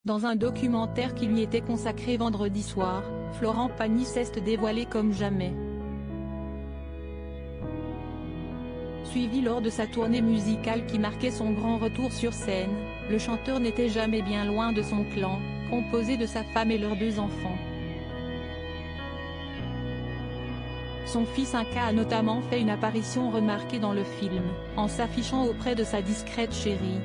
Dans un documentaire qui lui était consacré vendredi soir, Florent Pagny s'est dévoilé comme jamais. Suivi lors de sa tournée musicale qui marquait son grand retour sur scène, le chanteur n'était jamais bien loin de son clan, composé de sa femme et leurs 2 enfants. Son fils Inca a notamment fait une apparition remarquée dans le film, en s'affichant auprès de sa discrète chérie.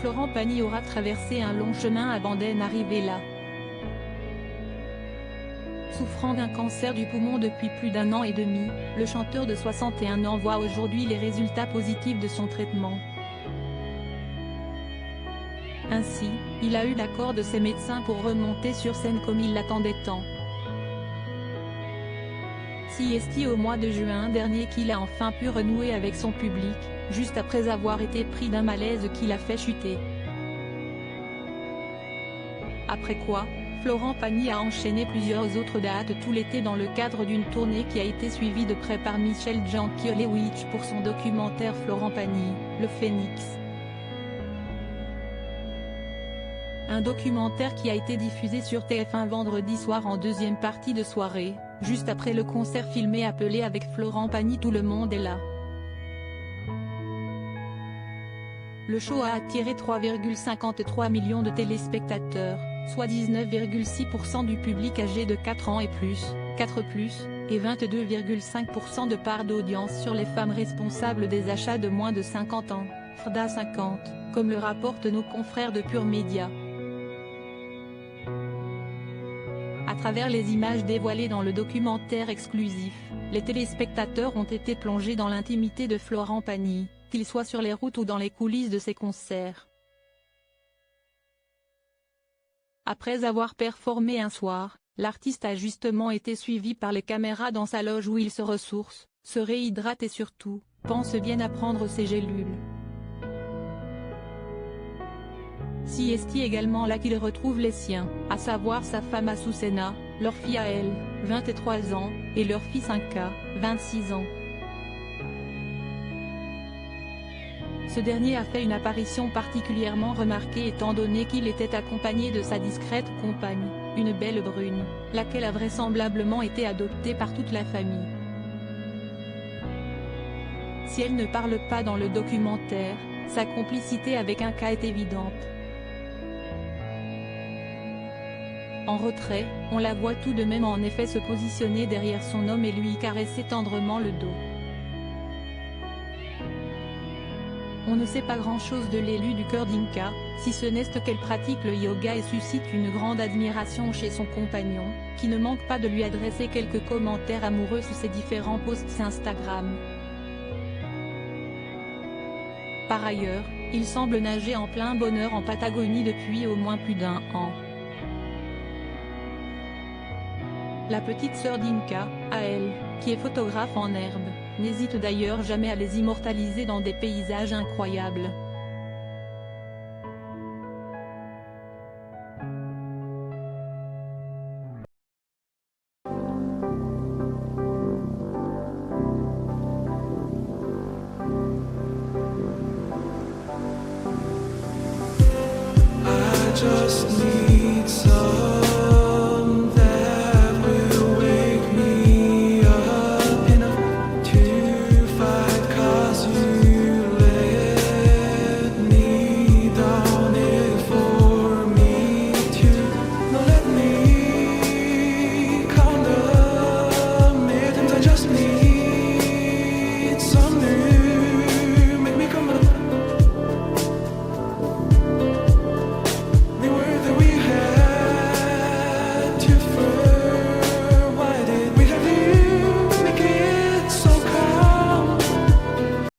Florent Pagny aura traversé un long chemin avant d'en arriver là. Souffrant d'un cancer du poumon depuis plus d'1 an et demi, le chanteur de 61 ans voit aujourd'hui les résultats positifs de son traitement. Ainsi, il a eu l'accord de ses médecins pour remonter sur scène comme il l'attendait tant. C'est au mois de juin dernier qu'il a enfin pu renouer avec son public, juste après avoir été pris d'un malaise qui l'a fait chuter. Après quoi, Florent Pagny a enchaîné plusieurs autres dates tout l'été dans le cadre d'une tournée qui a été suivie de près par Michel Jankiewicz pour son documentaire Florent Pagny, Le Phénix. Un documentaire qui a été diffusé sur TF1 vendredi soir en deuxième partie de soirée, juste après le concert filmé appelé Avec Florent Pagny Tout le monde est là. Le show a attiré 3,53 millions de téléspectateurs, soit 19,6% du public âgé de 4 ans et plus, 4+, et 22,5% de part d'audience sur les femmes responsables des achats de moins de 50 ans, FRDA 50, comme le rapportent nos confrères de Pure Média. À travers les images dévoilées dans le documentaire exclusif, les téléspectateurs ont été plongés dans l'intimité de Florent Pagny, qu'il soit sur les routes ou dans les coulisses de ses concerts. Après avoir performé un soir, l'artiste a justement été suivi par les caméras dans sa loge où il se ressource, se réhydrate et surtout, pense bien à prendre ses gélules. C'est également là qu'il retrouve les siens, à savoir sa femme Azucena, leur fille à elle, 23 ans, et leur fils Inca, 26 ans. Ce dernier a fait une apparition particulièrement remarquée étant donné qu'il était accompagné de sa discrète compagne, une belle brune, laquelle a vraisemblablement été adoptée par toute la famille. Si elle ne parle pas dans le documentaire, sa complicité avec Inca est évidente. En retrait, on la voit tout de même en effet se positionner derrière son homme et lui caresser tendrement le dos. On ne sait pas grand-chose de l'élu du cœur d'Inca, si ce n'est qu'elle pratique le yoga et suscite une grande admiration chez son compagnon, qui ne manque pas de lui adresser quelques commentaires amoureux sous ses différents posts Instagram. Par ailleurs, il semble nager en plein bonheur en Patagonie depuis au moins plus d'1 an. La petite sœur d'Inca, à elle, qui est photographe en herbe, n'hésite d'ailleurs jamais à les immortaliser dans des paysages incroyables. I just